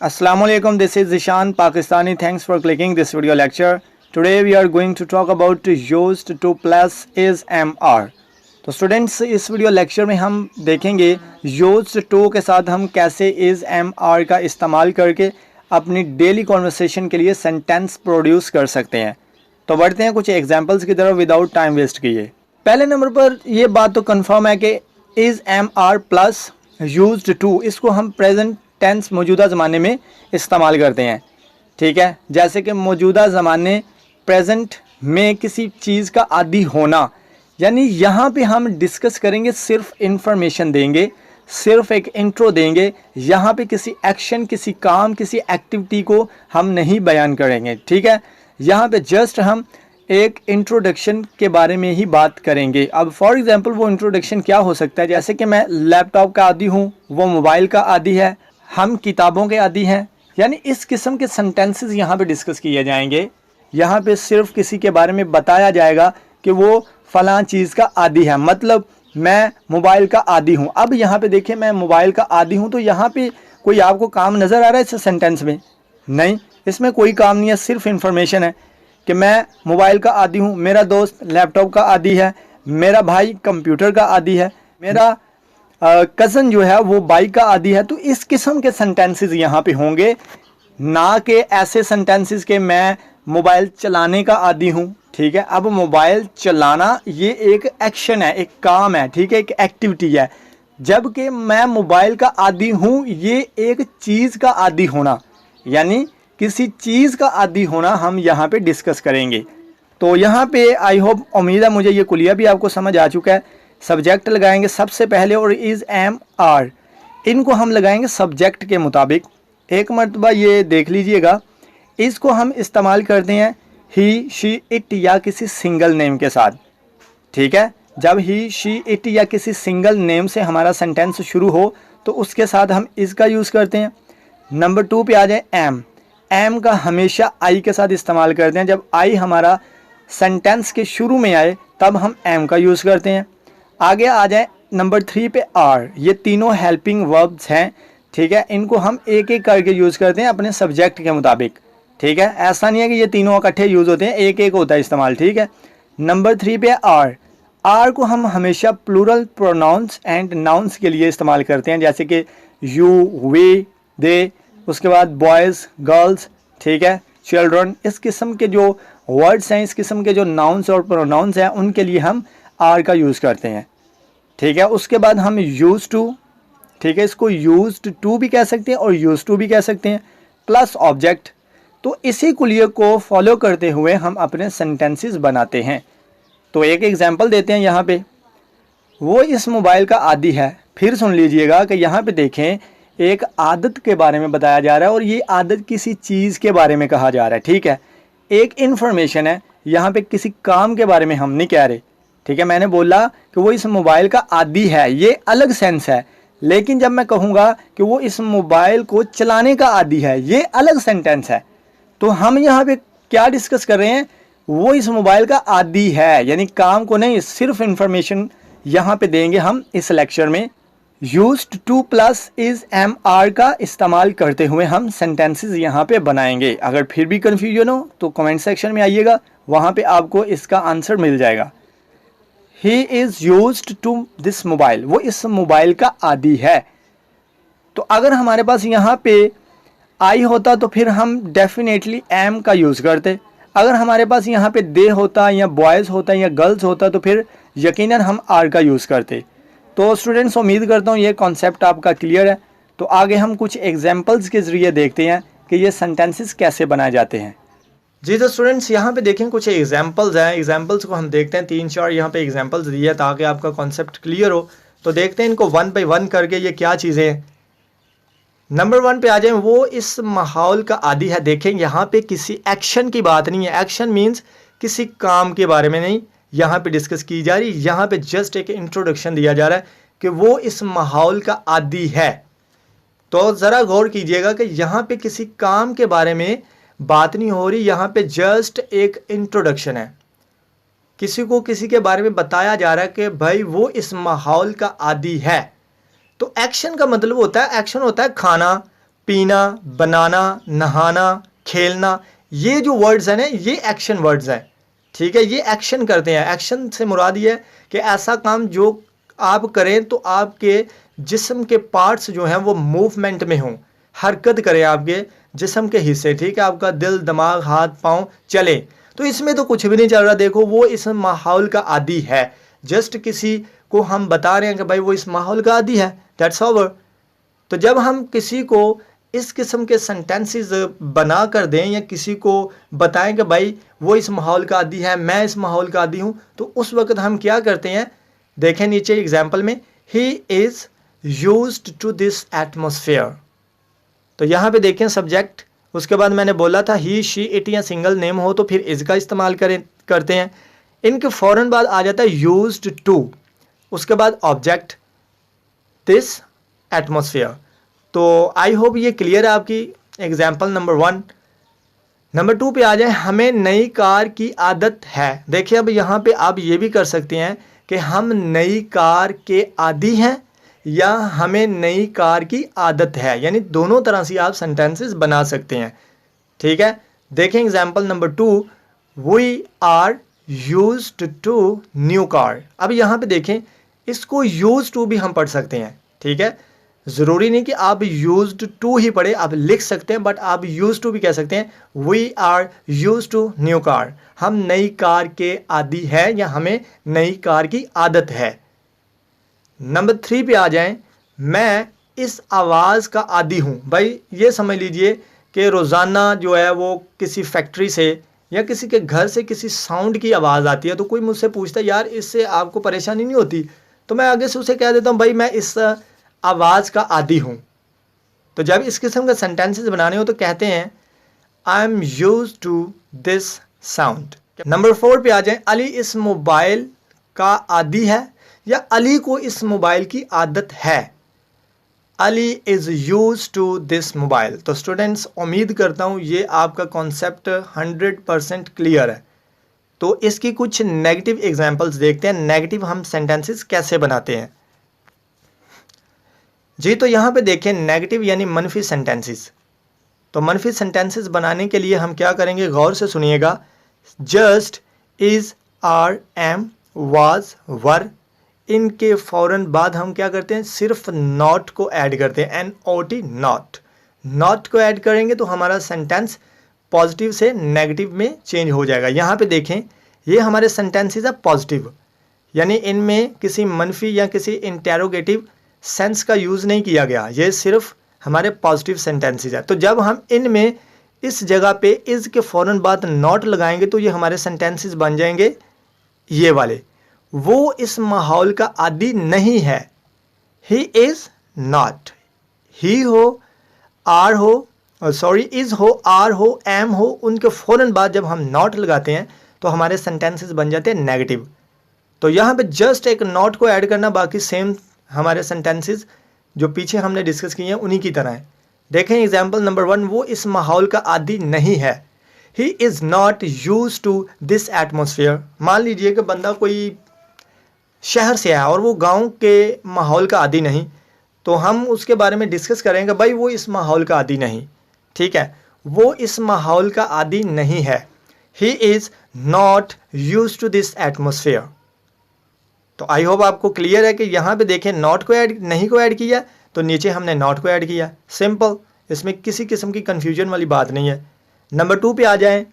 Assalamu alaikum, this is Zishan Pakistani. Thanks for clicking this video lecture. Today we are going to talk about used to plus is MR. तो students इस video lecture में हम देखेंगे used to के साथ हम कैसे is MR का इस्तेमाल करके अपनी डेली कॉन्वर्सेशन के लिए सेंटेंस प्रोड्यूस कर सकते हैं। तो बढ़ते हैं कुछ एग्जांपल्स की तरफ विदाउट टाइम वेस्ट किए। पहले नंबर पर ये बात तो कंफर्म है कि is MR plus used to, इसको हम प्रेजेंट टेंस मौजूदा ज़माने में इस्तेमाल करते हैं। ठीक है, जैसे कि मौजूदा ज़माने प्रेजेंट में किसी चीज़ का आदी होना, यानी यहाँ पे हम डिस्कस करेंगे, सिर्फ इंफॉर्मेशन देंगे, सिर्फ एक इंट्रो देंगे। यहाँ पे किसी एक्शन, किसी काम, किसी एक्टिविटी को हम नहीं बयान करेंगे। ठीक है, यहाँ पे जस्ट हम एक इंट्रोडक्शन के बारे में ही बात करेंगे। अब फॉर एग्जांपल वो इंट्रोडक्शन क्या हो सकता है, जैसे कि मैं लैपटॉप का आदी हूँ, वो मोबाइल का आदी है, हम किताबों के आदी हैं। यानी इस किस्म के सेंटेंसेस यहाँ पे डिस्कस किए जाएंगे। यहाँ पे सिर्फ किसी के बारे में बताया जाएगा कि वो फलां चीज़ का आदी है, मतलब मैं मोबाइल का आदी हूँ। अब यहाँ पे देखिए, मैं मोबाइल का आदी हूँ, तो यहाँ पे कोई आपको काम नज़र आ रहा है इस सेंटेंस में? नहीं, इसमें कोई काम नहीं है, सिर्फ इंफॉर्मेशन है कि मैं मोबाइल का आदी हूँ, मेरा दोस्त लैपटॉप का आदी है, मेरा भाई कंप्यूटर का आदी है, मेरा कज़न जो है वो बाइक का आदी है। तो इस किस्म के सेंटेंसेस यहाँ पे होंगे, ना कि ऐसे सेंटेंसेस के मैं मोबाइल चलाने का आदी हूँ। ठीक है, अब मोबाइल चलाना ये एक एक्शन है, एक काम है, ठीक है, एक एक्टिविटी है, जबकि मैं मोबाइल का आदी हूँ ये एक चीज़ का आदी होना, यानी किसी चीज़ का आदी होना हम यहाँ पे डिस्कस करेंगे। तो यहाँ पे आई होप, उम्मीद है मुझे ये कुलिया भी आपको समझ आ चुका है। सब्जेक्ट लगाएंगे सबसे पहले, और इज़ एम आर इनको हम लगाएंगे सब्जेक्ट के मुताबिक। एक मरतबा ये देख लीजिएगा, इसको हम इस्तेमाल करते हैं ही, शी, इट या किसी सिंगल नेम के साथ। ठीक है, जब ही, शी, इट या किसी सिंगल नेम से हमारा सेंटेंस शुरू हो तो उसके साथ हम इसका यूज़ करते हैं। नंबर 2 पे आ जाए एम। एम का हमेशा आई के साथ इस्तेमाल करते हैं। जब आई हमारा सेंटेंस के शुरू में आए तब हम एम का यूज़ करते हैं। आगे आ जाए नंबर 3 पे आर। ये तीनों हेल्पिंग वर्ब्स हैं। ठीक है, इनको हम एक एक करके यूज़ करते हैं अपने सब्जेक्ट के मुताबिक। ठीक है, ऐसा नहीं है कि ये तीनों इकट्ठे यूज़ होते हैं, एक एक होता है इस्तेमाल। ठीक है, नंबर 3 पे आर। आर को हम हमेशा प्लूरल प्रोनाउंस एंड नाउंस के लिए इस्तेमाल करते हैं, जैसे कि यू, वे, दे, उसके बाद बॉयज़, गर्ल्स, ठीक है, चिल्ड्रन। इस किस्म के जो वर्ड्स हैं, इस किस्म के जो नाउंस और प्रोनाउंस हैं, उनके लिए हम आर का यूज़ करते हैं। ठीक है, उसके बाद हम यूज़ टू, ठीक है, इसको यूज्ड टू भी कह सकते हैं और यूज़ टू भी कह सकते हैं, प्लस ऑब्जेक्ट। तो इसी कुलिये को फॉलो करते हुए हम अपने सेंटेंसेस बनाते हैं। तो एक एग्जांपल देते हैं यहाँ पे, वो इस मोबाइल का आदी है। फिर सुन लीजिएगा कि यहाँ पे देखें, एक आदत के बारे में बताया जा रहा है और ये आदत किसी चीज़ के बारे में कहा जा रहा है। ठीक है, एक इन्फॉर्मेशन है, यहाँ पे किसी काम के बारे में हम नहीं कह रहे। ठीक है, मैंने बोला कि वो इस मोबाइल का आदी है, ये अलग सेंस है, लेकिन जब मैं कहूँगा कि वो इस मोबाइल को चलाने का आदी है, ये अलग सेंटेंस है। तो हम यहाँ पे क्या डिस्कस कर रहे हैं, वो इस मोबाइल का आदी है, यानी काम को नहीं, सिर्फ इंफॉर्मेशन यहाँ पे देंगे हम इस लेक्चर में। Used to plus is am are का इस्तेमाल करते हुए हम सेंटेंसेस यहाँ पे बनाएंगे। अगर फिर भी कन्फ्यूजन हो तो कमेंट सेक्शन में आइएगा, वहाँ पे आपको इसका आंसर मिल जाएगा। He is used to this mobile, वो इस मोबाइल का आदी है। तो अगर हमारे पास यहाँ पे आई होता तो फिर हम डेफिनेटली एम का यूज़ करते। अगर हमारे पास यहाँ पे दे होता या बॉयज़ होता या गर्ल्स होता तो फिर यकीनन हम आर का यूज़ करते। तो स्टूडेंट्स, उम्मीद करता हूँ ये कॉन्सेप्ट आपका क्लियर है। तो आगे हम कुछ एग्जांपल्स के ज़रिए देखते हैं कि ये सेंटेंसेस कैसे बनाए जाते हैं। जी तो स्टूडेंट्स, यहाँ पे देखें कुछ एग्जांपल्स हैं। एग्जांपल्स को हम देखते हैं, 3-4 यहाँ पे एग्जांपल्स दिए हैं ताकि आपका कॉन्सेप्ट क्लियर हो। तो देखते हैं इनको 1 बाय 1 करके ये क्या चीज़ें हैं। नंबर 1 पे आ जाए, वो इस माहौल का आदी है। देखें यहाँ पे किसी एक्शन की बात नहीं है, एक्शन मीन्स किसी काम के बारे में नहीं यहाँ पे डिस्कस की जा रही। यहाँ पे जस्ट एक इंट्रोडक्शन दिया जा रहा है कि वो इस माहौल का आदी है। तो ज़रा गौर कीजिएगा कि यहाँ पे किसी काम के बारे में बात नहीं हो रही, यहाँ पे जस्ट एक इंट्रोडक्शन है। किसी को किसी के बारे में बताया जा रहा है कि भाई वो इस माहौल का आदी है। तो एक्शन का मतलब होता है, एक्शन होता है खाना, पीना, बनाना, नहाना, खेलना, ये जो वर्ड्स हैं ना ये एक्शन वर्ड्स हैं। ठीक है, ये एक्शन करते हैं। एक्शन से मुराद ये है कि ऐसा काम जो आप करें तो आपके जिस्म के पार्ट्स जो हैं वो मूवमेंट में हों, हरकत करें आपके जिस्म के हिस्से। ठीक है, आपका दिल, दिमाग, हाथ पाँव चले। तो इसमें तो कुछ भी नहीं चल रहा। देखो वो इस माहौल का आदी है। जस्ट किसी को हम बता रहे हैं कि भाई वो इस माहौल का आदी है, दैट्स ओवर। तो जब हम किसी को इस किस्म के सेंटेंसेस बना कर दें या किसी को बताएं कि भाई वो इस माहौल का आदी है, मैं इस माहौल का आदी हूँ, तो उस वक्त हम क्या करते हैं, देखें नीचे एग्जाम्पल में, he is used to this atmosphere. तो यहाँ पे देखें सब्जेक्ट, उसके बाद मैंने बोला था ही, शी, इट या सिंगल नेम हो तो फिर इज़ का इस्तेमाल करते हैं। इनके फ़ौरन बाद आ जाता है यूज्ड टू, उसके बाद ऑब्जेक्ट दिस एटमोसफेयर। तो आई होप ये क्लियर है आपकी एग्जाम्पल नंबर 1। नंबर 2 पे आ जाए, हमें नई कार की आदत है। देखिए अब यहाँ पे आप ये भी कर सकते हैं कि हम नई कार के आदी हैं या हमें नई कार की आदत है, यानी दोनों तरह से आप सेंटेंसेस बना सकते हैं। ठीक है, देखें example number 2, we are used to new car. अब यहाँ पे देखें, इसको यूज टू भी हम पढ़ सकते हैं। ठीक है, ज़रूरी नहीं कि आप यूज्ड टू ही पढ़े, आप लिख सकते हैं, बट आप यूज टू भी कह सकते हैं। We are use to new car, हम नई कार के आदी है या हमें नई कार की आदत है। नंबर 3 पे आ जाएं, मैं इस आवाज़ का आदी हूँ। भाई ये समझ लीजिए कि रोज़ाना जो है वो किसी फैक्ट्री से या किसी के घर से किसी साउंड की आवाज़ आती है, तो कोई मुझसे पूछता है यार इससे आपको परेशानी नहीं होती, तो मैं आगे से उसे कह देता हूँ भाई मैं इस आवाज़ का आदी हूँ। तो जब इस किस्म के सेंटेंसेस बनाने हो तो कहते हैं I am use to this sound. Number 4 पे आ जाए, अली इस मोबाइल का आदी है या अली को इस मोबाइल की आदत है। Ali is use to this mobile. तो स्टूडेंट्स उम्मीद करता हूँ ये आपका कॉन्सेप्ट 100% क्लियर है। तो इसकी कुछ नेगेटिव एग्जांपल्स देखते हैं, नेगेटिव हम सेंटेंसेस कैसे बनाते हैं। जी तो यहाँ पे देखें नेगेटिव यानी मनफी सेंटेंसेस। तो मनफी सेंटेंसेस बनाने के लिए हम क्या करेंगे, गौर से सुनिएगा। Just, is, are, am, was, were, इनके फ़ौरन बाद हम क्या करते हैं, सिर्फ नॉट को ऐड करते हैं, NOT, नॉट। नॉट को ऐड करेंगे तो हमारा सेंटेंस पॉजिटिव से नेगेटिव में चेंज हो जाएगा। यहाँ पे देखें ये हमारे सेंटेंसेस है पॉजिटिव, यानी इनमें किसी मनफी या किसी इंटेरोगेटिव सेंस का यूज़ नहीं किया गया, ये सिर्फ हमारे पॉजिटिव सेंटेंसेस है। तो जब हम इनमें इस जगह पे इज़ के फ़ौरन बाद नॉट लगाएंगे तो ये हमारे सेंटेंसेस बन जाएंगे ये वाले, वो इस माहौल का आदी नहीं है। ही इज़ नॉट, ही हो, आर हो, सॉरी इज़ हो, आर हो, एम हो, उनके फ़ौरन बाद जब हम नॉट लगाते हैं तो हमारे सेंटेंसेस बन जाते हैं नेगेटिव। तो यहाँ पे जस्ट एक नॉट को ऐड करना, बाकी सेम हमारे सेंटेंसेस जो पीछे हमने डिस्कस किए हैं उन्हीं की तरह है। देखें एग्जाम्पल नंबर 1, वो इस माहौल का आदी नहीं है। He is not use to this atmosphere. मान लीजिए कि बंदा कोई शहर से आया और वो गांव के माहौल का आदी नहीं, तो हम उसके बारे में डिस्कस करेंगे भाई वो इस माहौल का आदी नहीं। ठीक है, वो इस माहौल का आदी नहीं है। He is not use to this atmosphere. तो आई होप आपको क्लियर है कि यहाँ पे देखें नॉट को ऐड नहीं को ऐड किया तो नीचे हमने नॉट को ऐड किया, सिंपल, इसमें किसी किस्म की कन्फ्यूजन वाली बात नहीं है। नंबर 2 पे आ जाएं,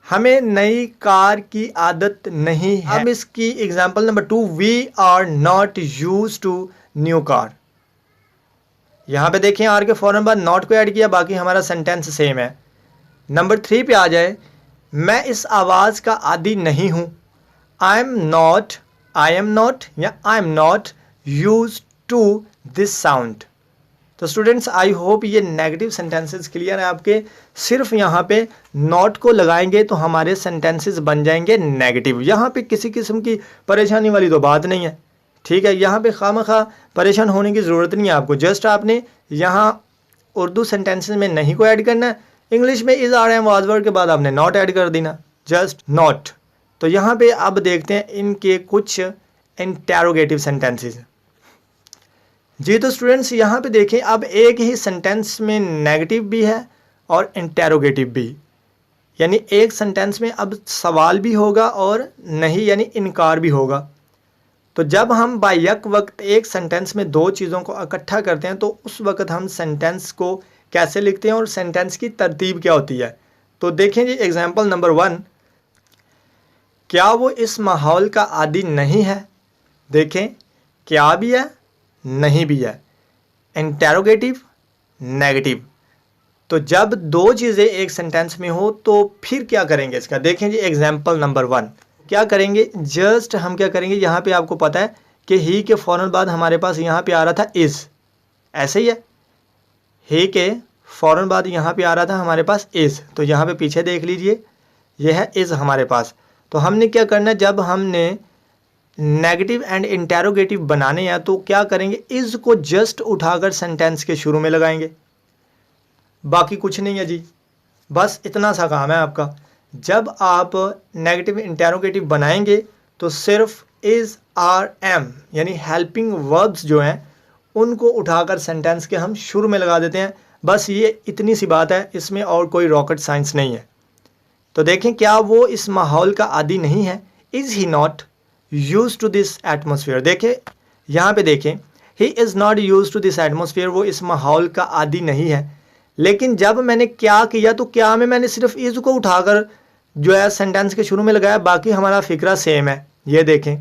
हमें नई कार की आदत नहीं है। अब इसकी example number 2, we are not use to new car. यहाँ पे देखें आर के फ़ौरन बाद नॉट को ऐड किया, बाकी हमारा सेंटेंस सेम है। नंबर 3 पे आ जाए, मैं इस आवाज़ का आदी नहीं हूँ। I am not, I am not या I am not use to this sound. तो स्टूडेंट्स आई होप ये नेगेटिव सेंटेंसेस क्लियर है आपके। सिर्फ यहाँ पे नॉट को लगाएंगे तो हमारे सेंटेंसेस बन जाएंगे नेगेटिव। यहाँ पे किसी किस्म की परेशानी वाली तो बात नहीं है। ठीक है, यहाँ पे खामखा परेशान होने की ज़रूरत नहीं है आपको। जस्ट आपने यहाँ उर्दू सेंटेंसेस में नहीं को ऐड करना है, इंग्लिश में इज़, आर, एम, वाज, वर के बाद आपने नॉट ऐड कर देना, जस्ट नॉट। तो यहाँ पे अब देखते हैं इनके कुछ इंटेरोगेटिव सेंटेंसेस। जी तो स्टूडेंट्स यहाँ पे देखें, अब एक ही सेंटेंस में नेगेटिव भी है और इंटेरोगेटिव भी, यानी एक सेंटेंस में अब सवाल भी होगा और नहीं यानी इनकार भी होगा। तो जब हम बायक वक्त एक सेंटेंस में दो चीज़ों को इकट्ठा करते हैं तो उस वक्त हम सेंटेंस को कैसे लिखते हैं और सेंटेंस की तरतीब क्या होती है। तो देखें जी एग्जांपल नंबर 1, क्या वो इस माहौल का आदी नहीं है। देखें क्या भी है नहीं भी है, इंटेरोगेटिव नेगेटिव। तो जब दो चीज़ें एक सेंटेंस में हो तो फिर क्या करेंगे इसका। देखें जी एग्जांपल नंबर 1, क्या करेंगे, जस्ट हम क्या करेंगे, यहाँ पे आपको पता है कि ही के फ़ौरन बाद हमारे पास यहाँ पे आ रहा था इज़, ऐसे ही है, ही के फ़ौरन बाद यहाँ पे आ रहा था हमारे पास इज़। तो यहाँ पे पीछे देख लीजिए, यह है इज़ हमारे पास। तो हमने क्या करना है, जब हमने नेगेटिव एंड इंटेरोगेटिव बनाने हैं तो क्या करेंगे, इज़ को जस्ट उठाकर सेंटेंस के शुरू में लगाएंगे, बाकी कुछ नहीं है जी, बस इतना सा काम है आपका। जब आप नेगेटिव इंटेरोगेटिव बनाएंगे तो सिर्फ इज़ आर एम यानी हेल्पिंग वर्ब्स जो हैं उनको उठाकर सेंटेंस के हम शुरू में लगा देते हैं, बस ये इतनी सी बात है, इसमें और कोई रॉकेट साइंस नहीं है। तो देखें, क्या वो इस माहौल का आदी नहीं है, is he not use to this atmosphere. देखें यहाँ पे देखें, he is not use to this atmosphere, वो इस माहौल का आदी नहीं है। लेकिन जब मैंने क्या किया तो क्या में मैंने सिर्फ इज़ को उठाकर जो है सेंटेंस के शुरू में लगाया, बाकी हमारा फिक्रा सेम है। ये देखें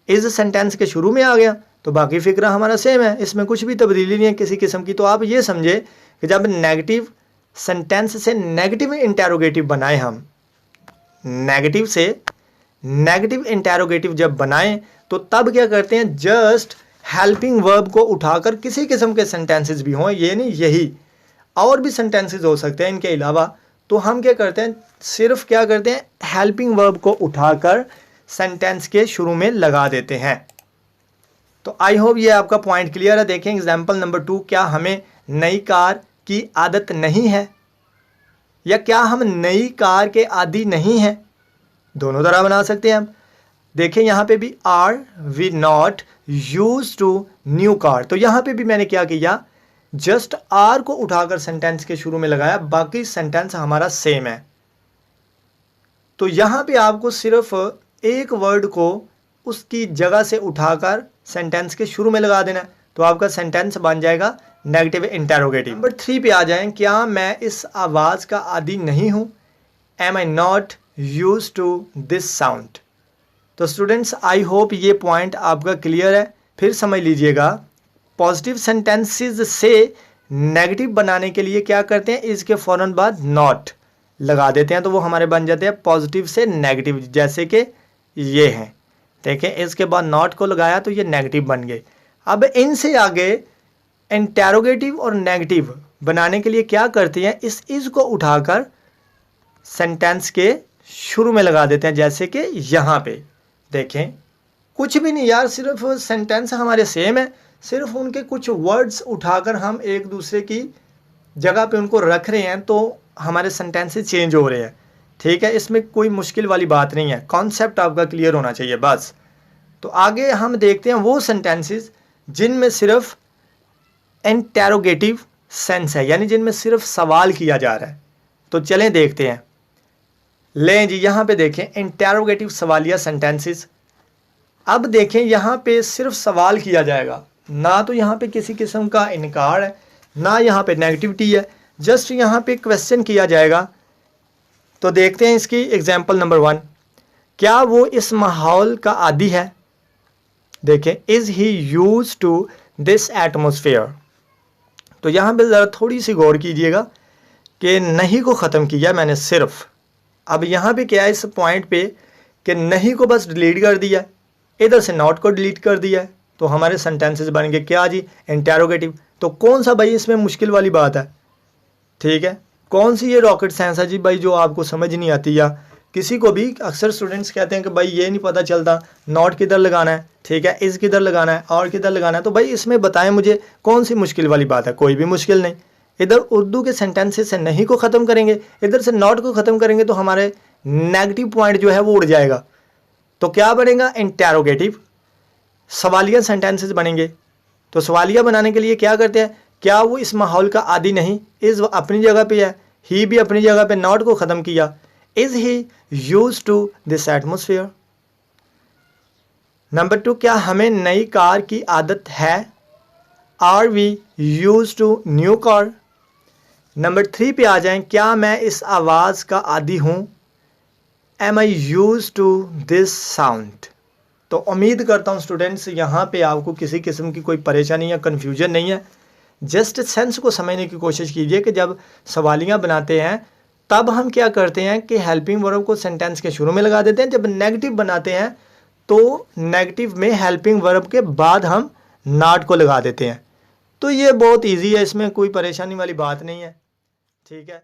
इज़ सेंटेंस के शुरू में आ गया तो बाकी फिक्रा हमारा सेम है, इसमें कुछ भी तब्दीली नहीं है किसी किस्म की। तो आप ये समझे कि जब नेगेटिव सेंटेंस से नेगेटिव इंटेरोगेटिव बनाए, हम नेगेटिव से नेगेटिव इंटेरोगेटिव जब बनाएं तो तब क्या करते हैं, जस्ट हेल्पिंग वर्ब को उठाकर किसी किस्म के सेंटेंसेस भी हों, ये नहीं यही और भी सेंटेंसेस हो सकते हैं इनके अलावा, तो हम क्या करते हैं, सिर्फ क्या करते हैं, हेल्पिंग वर्ब को उठाकर सेंटेंस के शुरू में लगा देते हैं। तो आई होप ये आपका पॉइंट क्लियर है। देखें एग्जांपल नंबर 2, क्या हमें नई कार की आदत नहीं है, या क्या हम नई कार के आदी नहीं हैं, दोनों तरह बना सकते हैं हम। देखें यहाँ पे भी are we not use to new car, तो यहाँ पे भी मैंने क्या किया, जस्ट आर को उठाकर सेंटेंस के शुरू में लगाया, बाकी सेंटेंस हमारा सेम है। तो यहाँ पे आपको सिर्फ एक वर्ड को उसकी जगह से उठाकर सेंटेंस के शुरू में लगा देना, तो आपका सेंटेंस बन जाएगा नेगेटिव इंटेरोगेटिव। नंबर 3 पे आ जाएं, क्या मैं इस आवाज़ का आदी नहीं हूँ, am I not use to this sound. तो स्टूडेंट्स आई होप ये पॉइंट आपका क्लियर है। फिर समझ लीजिएगा, पॉजिटिव सेंटेंसेस से नेगेटिव बनाने के लिए क्या करते हैं, इसके फ़ौरन बाद नॉट लगा देते हैं, तो वो हमारे बन जाते हैं पॉजिटिव से नेगेटिव, जैसे कि ये हैं। देखें इसके बाद नॉट को लगाया तो ये नेगेटिव बन गए। अब इनसे आगे इंटेरोगेटिव और नेगेटिव बनाने के लिए क्या करते हैं, इस को उठाकर सेंटेंस के शुरू में लगा देते हैं, जैसे कि यहाँ पे देखें कुछ भी नहीं यार, सिर्फ सेंटेंस हमारे सेम है, सिर्फ उनके कुछ वर्ड्स उठाकर हम एक दूसरे की जगह पे उनको रख रहे हैं, तो हमारे सेंटेंसेस चेंज हो रहे हैं। ठीक है, इसमें कोई मुश्किल वाली बात नहीं है, कॉन्सेप्ट आपका क्लियर होना चाहिए बस। तो आगे हम देखते हैं वो सेंटेंसेस जिनमें सिर्फ इंटेरोगेटिव सेंस है, यानी जिनमें सिर्फ सवाल किया जा रहा है। तो चलें देखते हैं। लें जी यहाँ पे देखें इंटेरोगेटिव सवालिया सेंटेंसेस। अब देखें यहाँ पे सिर्फ सवाल किया जाएगा, ना तो यहाँ पे किसी किस्म का इनकार है, ना यहाँ पे नेगेटिविटी है, जस्ट यहाँ पे क्वेश्चन किया जाएगा। तो देखते हैं इसकी एग्जांपल नंबर 1, क्या वो इस माहौल का आदी है। देखें is he use to this atmosphere. तो यहाँ पे ज़रा थोड़ी सी गौर कीजिएगा कि नहीं को ख़त्म किया मैंने सिर्फ। अब यहाँ पे क्या है इस पॉइंट पे कि नहीं को बस डिलीट कर दिया, इधर से नॉट को डिलीट कर दिया है, तो हमारे सेंटेंसेस बन गए क्या जी, इंटेरोगेटिव। तो कौन सा भाई इसमें मुश्किल वाली बात है, ठीक है, कौन सी ये रॉकेट साइंस है जी भाई जो आपको समझ नहीं आती, या किसी को भी अक्सर स्टूडेंट्स कहते हैं कि भाई ये नहीं पता चलता नॉट किधर लगाना है, ठीक है, इज़ किधर लगाना है और किधर लगाना है। तो भाई इसमें बताएं मुझे कौन सी मुश्किल वाली बात है, कोई भी मुश्किल नहीं। इधर उर्दू के सेंटेंसेस से नहीं को ख़त्म करेंगे, इधर से नॉट को ख़त्म करेंगे, तो हमारे नेगेटिव पॉइंट जो है वो उड़ जाएगा। तो क्या बनेगा, इंटेरोगेटिव सवालिया सेंटेंसेस बनेंगे। तो सवालिया बनाने के लिए क्या करते हैं, क्या वो इस माहौल का आदी नहीं, इज़ अपनी जगह पे है, ही भी अपनी जगह पे नॉट को ख़त्म किया, is he used to this atmosphere. Number 2, क्या हमें नई कार की आदत है, are we used to new car. Number 3 पे आ जाएं, क्या मैं इस आवाज़ का आदी हूँ, am I used to this sound. तो उम्मीद करता हूँ स्टूडेंट्स यहाँ पे आपको किसी किस्म की कोई परेशानी या कन्फ्यूजन नहीं है। जस्ट सेंस को समझने की कोशिश कीजिए कि जब सवालियाँ बनाते हैं तब हम क्या करते हैं कि हेल्पिंग वर्ब को सेंटेंस के शुरू में लगा देते हैं, जब नेगेटिव बनाते हैं तो नेगेटिव में हेल्पिंग वर्ब के बाद हम नॉट को लगा देते हैं। तो ये बहुत ईजी है, इसमें कोई परेशानी वाली बात नहीं है। ठीक है।